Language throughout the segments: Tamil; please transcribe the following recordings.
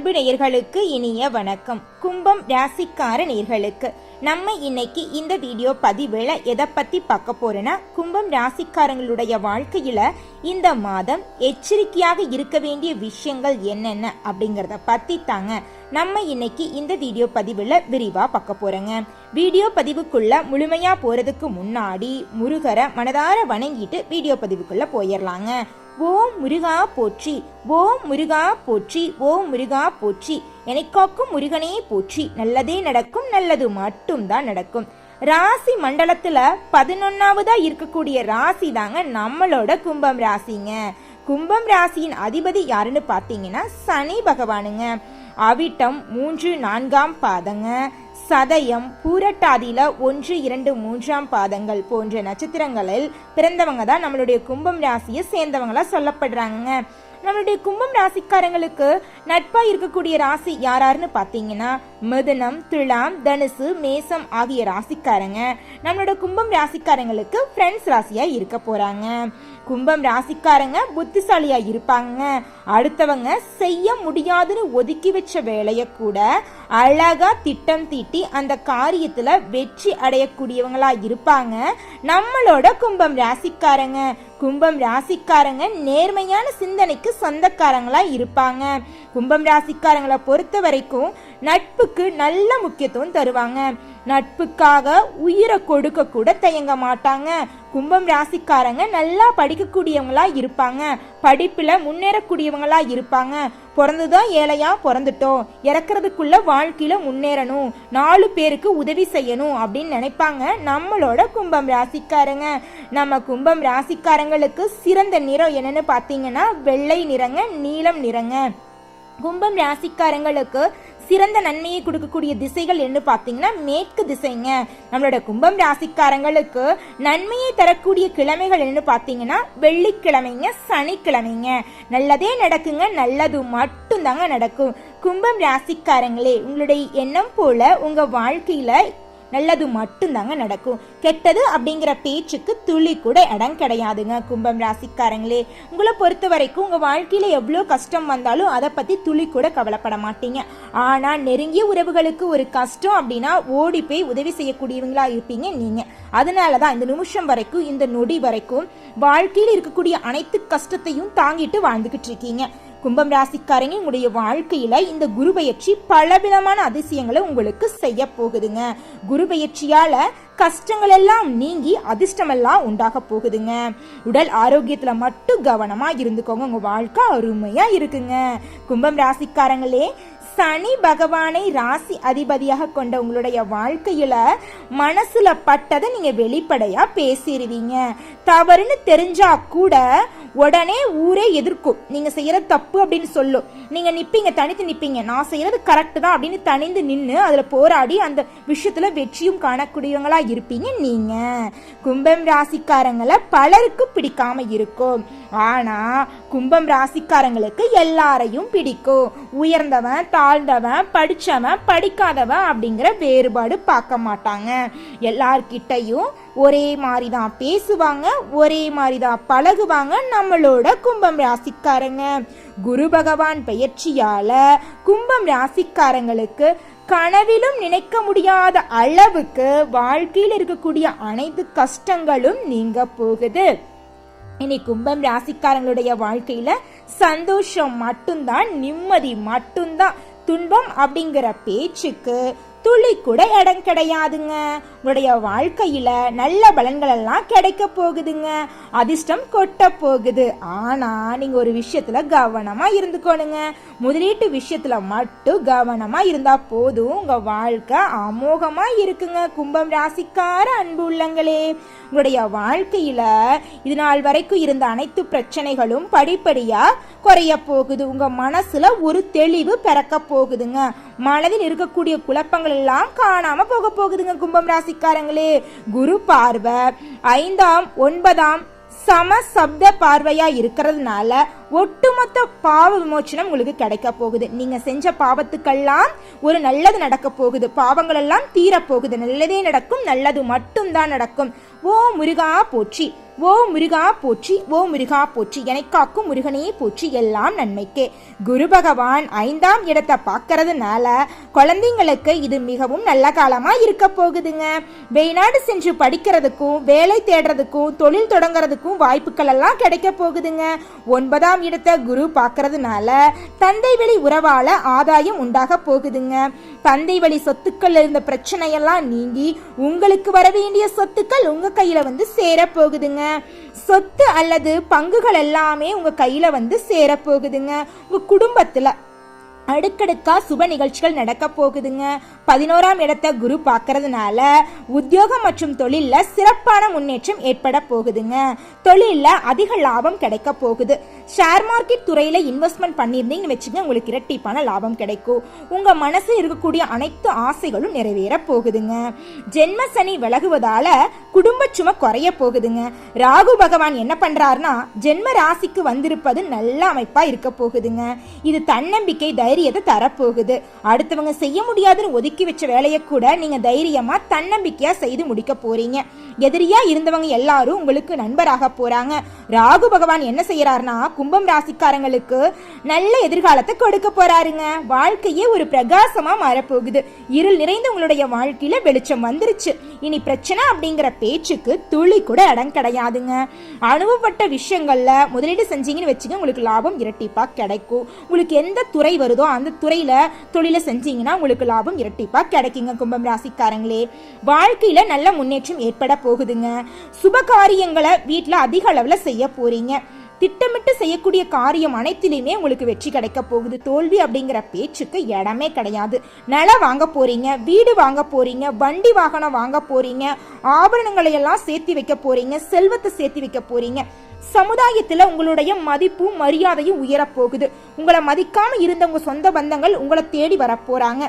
அன்பு நேயர்களுக்கு இனிய வணக்கம். கும்பம் ராசிக்கார நேயர்களுக்கு நம்ம இன்னைக்கு இந்த வீடியோ பதிவுல எதை பத்தி பார்க்க போறோம்னா, கும்பம் ராசிக்காரங்களுடைய வாழ்க்கையில இந்த மாதம் எச்சரிக்கையாக இருக்க வேண்டிய விஷயங்கள் என்னென்ன அப்படிங்கறத பத்தி தாங்க நம்ம இன்னைக்கு இந்த வீடியோ பதிவுல விரிவா பார்க்க போறோங்க. வீடியோ பதிவுக்குள்ள முழுமையா போறதுக்கு முன்னாடி முருகரை மனதார வணங்கிட்டு வீடியோ பதிவுக்குள்ள போயிடலாங்க. ஓம் முருகா போற்றி, ஓம் முருகா போற்றி, ஓம் முருகா போற்றி, எனக்காக்கும் முருகனே போற்றி, நல்லதே நடக்கும், நல்லது மட்டும் தான் நடக்கும். ராசி மண்டலத்துல 11வதா இருக்கக்கூடிய ராசி தாங்க நம்மளோட கும்பம் ராசிங்க. கும்பம் ராசியின் அதிபதி யாருன்னு பாத்தீங்கன்னா சனி பகவானுங்க. அவிட்டம் 3, 4ஆம் பாதங்க, சதயம் பூரட்டாதியில 1, 2, 3ஆம் பாதங்கள் போன்ற நட்சத்திரங்களில் பிறந்தவங்க தான் நம்மளுடைய கும்பம் ராசியை சேர்ந்தவங்களா சொல்லப்படுறாங்க. நம்மளுடைய கும்பம் ராசிக்காரங்களுக்கு நட்பா இருக்கக்கூடிய ராசி யாராருன்னு பாத்தீங்கன்னா மிதுனம், துலாம், தனுசு, மேசம் ஆகிய ராசிக்காரங்க நம்மளோட கும்பம் ராசிக்காரங்களுக்கு ஃப்ரெண்ட்ஸ் ராசியா இருக்க போறாங்க. கும்பம் ராசிக்காரங்க புத்திசாலியா இருப்பாங்க. அடுத்தவங்க செய்ய முடியாதுன்னு ஒதுக்கி வச்ச வேலைய கூட அழகா திட்டம் தீட்டி அந்த காரியத்துல வெற்றி அடையக்கூடியவங்களா இருப்பாங்க நம்மளோட கும்பம் ராசிக்காரங்க. கும்பம் ராசிக்காரங்க நேர்மையான சிந்தனைக்கு சொந்தக்காரங்களா இருப்பாங்க. கும்பம் ராசிக்காரங்களை பொறுத்த வரைக்கும் நட்புக்கு நல்ல முக்கியத்துவம் தருவாங்க. நட்புக்காக உயிரை கொடுக்க கூட தயங்க மாட்டாங்க. கும்பம் ராசிக்காரங்க நல்லா படிக்கக்கூடியவங்களா இருப்பாங்க. படிப்புல முன்னேறக்கூடியவங்களா இருப்பாங்க. பிறந்துதான் ஏழையா பிறந்துட்டோம், இறக்குறதுக்குள்ள வாழ்க்கையில முன்னேறணும், 4 பேருக்கு உதவி செய்யணும் அப்படின்னு நினைப்பாங்க நம்மளோட கும்பம் ராசிக்காரங்க. நம்ம கும்பம் ராசிக்காரங்களுக்கு சிறந்த நிறம் என்னன்னு பாத்தீங்கன்னா வெள்ளை நிறங்க, நீலம் நிறங்க. கும்பம் ராசிக்காரங்களுக்கு சிறந்த நன்மையை கொடுக்கக்கூடிய திசைகள் என்ன பாத்தீங்கன்னா மேற்கு திசைங்க. நம்மளோட கும்பம் ராசிக்காரங்களுக்கு நன்மையை தரக்கூடிய கிழமைகள் என்ன பாத்தீங்கன்னா வெள்ளிக்கிழமைங்க, சனிக்கிழமைங்க. நல்லதே நடக்குங்க, நல்லது மட்டும் தாங்க நடக்கும். கும்பம் ராசிக்காரங்களே, உங்களுடைய எண்ணம் போல உங்க வாழ்க்கையில நல்லது மட்டும் தாங்க நடக்கும். கெட்டது அப்படிங்கிற பேச்சுக்கு துளி கூட இடம் கிடையாதுங்க. கும்பம் ராசிக்காரங்களே, உங்களை பொறுத்த வரைக்கும் உங்க வாழ்க்கையில எவ்வளவு கஷ்டம் வந்தாலும் அதை பத்தி துளி கூட கவலைப்பட மாட்டீங்க. ஆனா நெருங்கிய உறவுகளுக்கு ஒரு கஷ்டம் அப்படின்னா ஓடி போய் உதவி செய்யக்கூடியவங்களா இருப்பீங்க நீங்க. அதனாலதான் இந்த நிமிஷம் வரைக்கும், இந்த நொடி வரைக்கும் வாழ்க்கையில இருக்கக்கூடிய அனைத்து கஷ்டத்தையும் தாங்கிட்டு வாழ்ந்துகிட்டு இருக்கீங்க. கும்பம் ராசிக்காரங்க, உங்களுடைய வாழ்க்கையில இந்த குரு பயிற்சி பலவிதமான அதிசயங்களை உங்களுக்கு செய்ய போகுதுங்க. குரு பயிற்சியால கஷ்டங்கள் எல்லாம் நீங்கி அதிர்ஷ்டம் எல்லாம் உண்டாக போகுதுங்க. உடல் ஆரோக்கியத்துல மட்டும் கவனமா இருந்துக்கோங்க, உங்க வாழ்க்கை அருமையா இருக்குங்க. கும்பம் ராசிக்காரங்களே, சனி பகவானை ராசி அதிபதியாக கொண்ட உங்களுடைய வாழ்க்கையில மனசுல பட்டதை நீங்க வெளிப்படையா பேசிடுவீங்க. தவறுன்னு தெரிஞ்சா கூட உடனே ஊரே எதிர்க்கும். நீங்க செய்யறது தப்பு அப்படின்னு சொல்லும். நீங்க நிப்பீங்க, தனித்து நிப்பீங்க, நான் செய்யறது கரெக்ட் தான் அப்படின்னு தனிந்து நின்று அதுல போராடி அந்த விஷயத்துல வெற்றியும் காணக்கூடியவங்களா இருப்பீங்க நீங்க. கும்பம் ராசிக்காரங்களை பலருக்கு பிடிக்காம இருக்கும். ஆனா கும்பம் ராசிக்காரங்களுக்கு எல்லாரையும் பிடிக்கும். உயர்ந்தவன், தாழ்ந்தவன், படிச்சவன், படிக்காதவன் அப்படிங்கிற வேறுபாடு பார்க்க மாட்டாங்க. எல்லார்கிட்டையும் ஒரே மாதிரிதான் பேசுவாங்க, ஒரே மாதிரிதான் பழகுவாங்க நம்மளோட கும்பம் ராசிக்காரங்க. குரு பகவான் பெயர்ச்சியால கும்பம் ராசிக்காரங்களுக்கு கனவிலும் நினைக்க முடியாத அளவுக்கு வாழ்க்கையில் இருக்கக்கூடிய அனைத்து கஷ்டங்களும் நீங்க போகுது. இனி கும்பம் ராசிக்காரங்களுடைய வாழ்க்கையில சந்தோஷம் மட்டும்தான், நிம்மதி மட்டும்தான். துன்பம் அப்படிங்கிற பேச்சுக்கு துளி கூட இடம் கிடையாதுங்க. உங்களுடைய வாழ்க்கையில நல்ல பலன்கள் எல்லாம் கிடைக்க போகுதுங்க. அதிர்ஷ்டம் கொட்ட போகுது. ஆனா நீங்க ஒரு விஷயத்துல கவனமா இருந்துக்கோணுங்க. முதலீட்டு விஷயத்துல மட்டும் கவனமா இருந்தா போதும், உங்க வாழ்க்கை அமோகமா இருக்குங்க. கும்பம் ராசிக்கார அன்பு உள்ளங்களே, உங்களுடைய வாழ்க்கையில இது நாள் வரைக்கும் இருந்த அனைத்து பிரச்சனைகளும் படிப்படியா குறைய போகுது. உங்க மனசுல ஒரு தெளிவு பிறக்க போகுதுங்க. மனதில் இருக்கக்கூடிய குழப்பங்கள் எல்லாம் காணாம போக போகுதுங்க. கும்பம் ராசிக்காரங்களே, குரு பார்வை 5ஆம் 9ஆம் சம சப்த பார்வையா இருக்கிறதுனால ஒட்டுமொத்த பாவ விமோச்சனம் உங்களுக்கு கிடைக்க போகுது. நீங்க செஞ்ச பாவத்துக்கெல்லாம் ஒரு நல்லது நடக்க போகுது. பாவங்கள் எல்லாம் தீர போகுது. நல்லதே நடக்கும், நல்லது மட்டும் தான் நடக்கும். ஓ முருகா போற்றி, ஓ முருகா போற்றி, ஓ முருகா போற்றி, என்னை காக்கும் முருகனே போற்றி, எல்லாம் நன்மைக்கே. குரு பகவான் 5ஆம் இடத்தை பார்க்கறதுனால குழந்தைங்களுக்கு இது மிகவும் நல்ல காலமா இருக்க போகுதுங்க. வெளிநாடு சென்று படிக்கிறதுக்கும் வேலை தேடுறதுக்கும் தொழில் தொடங்குறதுக்கும் வாய்ப்புகள் எல்லாம் கிடைக்க போகுதுங்க. 9ஆம் இடத்தை குரு பார்க்கறதுனால தந்தை வழி உறவால ஆதாயம் உண்டாக போகுதுங்க. தந்தை வழி சொத்துக்கள் இருந்த பிரச்சனையெல்லாம் நீங்கி உங்களுக்கு வர வேண்டிய சொத்துக்கள் உங்க கையில வந்து சேர போகுதுங்க. சொத்து அல்லது பங்குகள் எல்லாமே உங்க கையில வந்து சேர போகுதுங்க. உங்க குடும்பத்துல அடுக்கடுக்கா சுப நிகழ்ச்சிகள் நடக்க போகுதுங்க. 11ஆம் இடத்தை குரு பார்க்கறதுனால உத்தியோகம் மற்றும் தொழில்ல சிறப்பான முன்னேற்றம் ஏற்பட போகுதுங்க. தொழில்ல அதிக லாபம் கிடைக்க போகுது. ஷேர் மார்க்கெட் துறையில இன்வெஸ்ட்மெண்ட் பண்ணியிருந்தீங்கன்னு வச்சுங்க, உங்களுக்கு இரட்டிப்பான லாபம் கிடைக்கும். உங்க மனசு இருக்கக்கூடிய அனைத்து ஆசைகளும் நிறைவேற போகுதுங்க. ஜென்ம சனி விலகுவதால குடும்ப சுமை குறைய போகுதுங்க. ராகு பகவான் என்ன பண்றாருன்னா ஜென்ம ராசிக்கு வந்திருப்பது நல்ல அமைப்பா இருக்க போகுதுங்க. இது தன்னம்பிக்கை தைரியத்தை தரப்போகுது. அடுத்தவங்க செய்ய முடியாதுன்னு ஒதுக்கி வச்ச வேலையை கூட நீங்க தைரியமா தன்னம்பிக்கையா செய்து முடிக்க போறீங்க. எதிரியா இருந்தவங்க எல்லாரும் உங்களுக்கு நண்பராக போறாங்க. ராகு பகவான் என்ன செய்யறாருன்னா கும்பம் ராசிக்காரங்களுக்கு நல்ல எதிர்காலத்தை கொடுக்க போறாருங்க. வாழ்க்கையே ஒரு பிரகாசமா மாறப்போகுது. இருள் நிறைந்த உங்களுடைய வாழ்க்கையில வெளிச்சம் வந்துருச்சு. இனி பிரச்சனை அப்படிங்கிற பேச்சுக்கு துளி கூட இடம் கிடையாதுங்க. அனுபவப்பட்ட விஷயங்கள்ல முதலீடு செஞ்சீங்கன்னு வச்சுங்க, உங்களுக்கு லாபம் இரட்டிப்பா கிடைக்கும். உங்களுக்கு எந்த துறை வருதோ அந்த துறையில தொழில செஞ்சீங்கன்னா உங்களுக்கு லாபம் இரட்டிப்பா கிடைக்குங்க. கும்பம் ராசிக்காரங்களே, வாழ்க்கையில நல்ல முன்னேற்றம் ஏற்பட போகுதுங்க. சுப காரியங்களை வீட்டுல அதிக அளவுல செய்ய போறீங்க. திட்டமிட்டு செய்யக்கூடிய காரியம் அனைத்திலுமே உங்களுக்கு வெற்றி கிடைக்க போகுது. தோல்வி அப்படிங்கிற பேச்சுக்கு இடமே கிடையாது. நிலம் வாங்க போறீங்க, வீடு வாங்க போறீங்க, வண்டி வாகனம் வாங்க போறீங்க, ஆபரணங்களை எல்லாம் சேர்த்து வைக்க போறீங்க, செல்வத்தை சேர்த்து வைக்க போறீங்க. சமுதாயத்துல உங்களுடைய மதிப்பும் மரியாதையும் உயர போகுது. உங்களை மதிக்காம இருந்த உங்க சொந்த பந்தங்கள் உங்களை தேடி வரப்போறாங்க.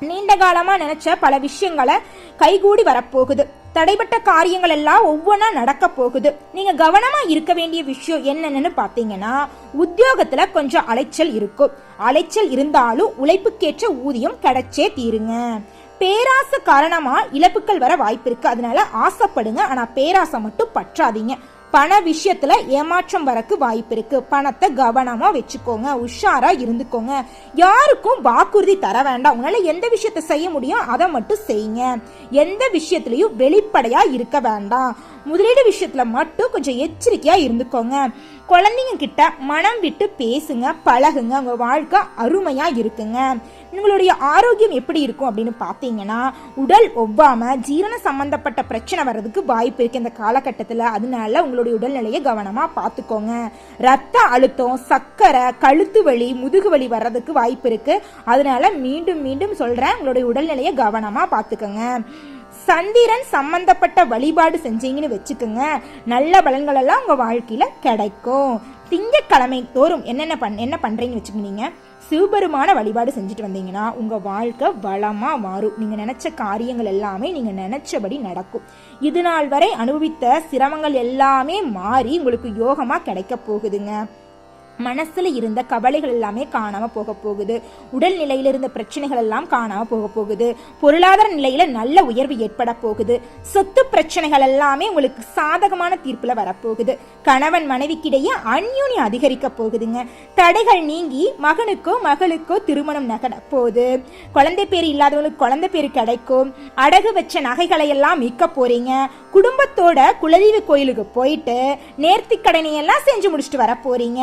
நீண்ட காலமா நினைச்ச பல விஷயங்களை கைகூடி வரப்போகுது. தடைப்பட்ட காரியங்கள் எல்லாம் ஒவ்வொன்றா நடக்க போகுது. நீங்க கவனமா இருக்க வேண்டிய விஷயம் என்னன்னு பாத்தீங்கன்னா, உத்தியோகத்துல கொஞ்சம் அலைச்சல் இருக்கும். அலைச்சல் இருந்தாலும் உழைப்புக்கேற்ற ஊதியம் கிடைச்சே தீருங்க. பேராசை காரணமா இழப்புகள் வர வாய்ப்பு இருக்கு. அதனால ஆசைப்படுங்க, ஆனா பேராசை மட்டும் பற்றாதீங்க. பண விஷயத்துல ஏமாற்றம் வரக்கு வாய்ப்பு இருக்கு. பணத்தை கவனமா வச்சுக்கோங்க, உஷாரா இருந்துக்கோங்க. யாருக்கும் வாக்குறுதி தர வேண்டாம். உங்களால எந்த விஷயத்த செய்ய முடியும் அதை மட்டும் செய்யுங்க. எந்த விஷயத்திலையும் வெளிப்படையா இருக்க வேண்டாம். முதலீடு விஷயத்துல மட்டும் கொஞ்சம் எச்சரிக்கையா இருந்துக்கோங்க. குழந்தைங்க கிட்ட மனம் விட்டு பேசுங்க, பழகுங்க. உங்க வாழ்க்கை அருமையா இருக்குங்க. உங்களுடைய ஆரோக்கியம் எப்படி இருக்கும் அப்படின்னு பாத்தீங்கன்னா, உடல் ஒவ்வாம ஜீரண சம்பந்தப்பட்ட பிரச்சனை வர்றதுக்கு வாய்ப்பு இருக்கு இந்த காலகட்டத்துல. அதனால உங்களுடைய உடல்நிலையை கவனமா பாத்துக்கோங்க. ரத்த அழுத்தம், சர்க்கரை, கழுத்து வலி, முதுகு வலி வர்றதுக்கு வாய்ப்பு இருக்கு. அதனால மீண்டும் மீண்டும் சொல்றேன், உங்களுடைய உடல்நிலையை கவனமா பாத்துக்கோங்க. சந்திரன் சம்பந்தப்பட்ட வழிபாடு செஞ்சீங்கன்னு வச்சுக்கோங்க, நல்ல பலன்கள் எல்லாம் உங்க வாழ்க்கையில கிடைக்கும். திங்கட்கிழமை தோறும் என்ன பண்றீங்கன்னு வச்சுக்கோங்க, சிவபெருமான வழிபாடு செஞ்சுட்டு வந்தீங்கன்னா உங்க வாழ்க்கை வளமா மாறும். நீங்க நினைச்ச காரியங்கள் எல்லாமே நீங்க நினைச்சபடி நடக்கும். இது நாள் வரை அனுபவித்த சிரமங்கள் எல்லாமே மாறி உங்களுக்கு யோகமா கிடைக்க போகுதுங்க. மனசுல இருந்த கவலைகள் எல்லாமே காணாம போக போகுது. உடல் நிலையில இருந்த பிரச்சனைகள் எல்லாம் காணாம போக போகுது. பொருளாதார நிலையில நல்ல உயர்வு ஏற்பட போகுது. சொத்து பிரச்சனைகள் எல்லாமே உங்களுக்கு சாதகமான தீர்ப்புல வரப்போகுது. கணவன் மனைவிக்கிடையே அந்யோன்யம் அதிகரிக்க போகுதுங்க. தடைகள் நீங்கி மகனுக்கோ மகளுக்கோ திருமணம் நகர போகுது. குழந்தை பேர் இல்லாதவங்களுக்கு குழந்தை பேர் கிடைக்கும். அடகு வச்ச நகைகளை எல்லாம் மீட்க போறீங்க. குடும்பத்தோட குலதெய்வ கோயிலுக்கு போயிட்டு நேர்த்தி கடனை எல்லாம் செஞ்சு முடிச்சுட்டு வர போறீங்க.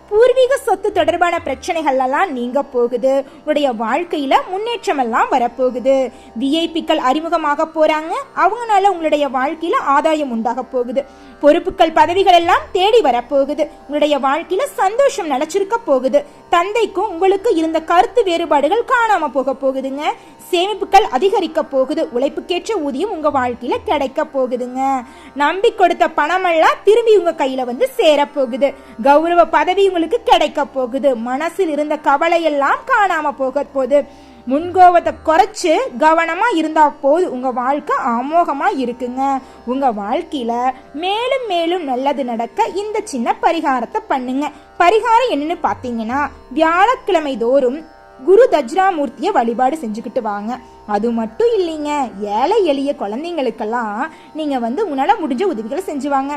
பூர்வீக சொத்து தொடர்பான பிரச்சனைகள் எல்லாம் நீங்க போகுது. உங்களுடைய வாழ்க்கையில முன்னேற்றம் எல்லாம் வரப்போகுது. விஐபிக்கள் அறிமுகமாக போறாங்க. அவங்களால உங்களுடைய வாழ்க்கையில ஆதாயம் உண்டாக போகுது. பொறுப்புகள் பதவிகள் எல்லாம் தேடி வரப்போகுது. உங்களுடைய வாழ்க்கையில சந்தோஷம் நிலைச்சிருக்க போகுது. தந்தைக்கும் உங்களுக்கு இருந்த கருத்து வேறுபாடுகள் காணாம போக போகுதுங்க. சேமிப்புகள் அதிகரிக்க போகுது. உழைப்புக்கேற்ற ஊதியம் உங்க வாழ்க்கையில கிடைக்க போகுதுங்க. நம்பி கொடுத்த பணம் எல்லாம் திரும்பி உங்க கையில வந்து சேர போகுது. கௌரவ பதவி உங்களுக்கு கிடைக்க போகுது. மனசில் இருந்த கவலை எல்லாம் காணாம போக போகுது. முன்கோபத்தை குறைச்சு கவனமா இருந்தா போது உங்க வாழ்க்கை அமோகமா இருக்குங்க. உங்க வாழ்க்கையில மேலும் மேலும் நல்லது நடக்க இந்த சின்ன பரிகாரத்தை பண்ணுங்க. பரிகாரம் என்னன்னு பாத்தீங்கன்னா, வியாழக்கிழமை தோறும் குரு தட்சிணாமூர்த்திய வழிபாடு செஞ்சுக்கிட்டு வாங்க. அது மட்டும் இல்லைங்க, ஏழை எளிய குழந்தைங்களுக்கெல்லாம் நீங்க உங்களால முடிஞ்ச உதவிகளை செஞ்சுவாங்க.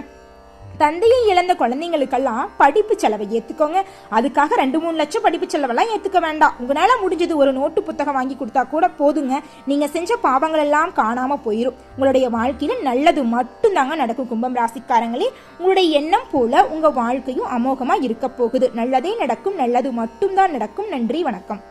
தந்தையை இழந்த குழந்தைங்களுக்கெல்லாம் படிப்பு செலவை ஏத்துக்கோங்க. அதுக்காக 2-3 லட்சம் படிப்பு செலவெல்லாம் ஏத்துக்க வேண்டாம். உங்களால முடிஞ்சது ஒரு நோட்டு புத்தகம் வாங்கி கொடுத்தா கூட போதுங்க. நீங்க செஞ்ச பாவங்கள் எல்லாம் காணாம போயிடும். உங்களுடைய வாழ்க்கையில நல்லது மட்டும்தாங்க நடக்கும். கும்பம் ராசிக்காரங்களே, உங்களுடைய எண்ணம் போல உங்க வாழ்க்கையும் அமோகமா இருக்க போகுது. நல்லதே நடக்கும், நல்லது மட்டும்தான் நடக்கும். நன்றி, வணக்கம்.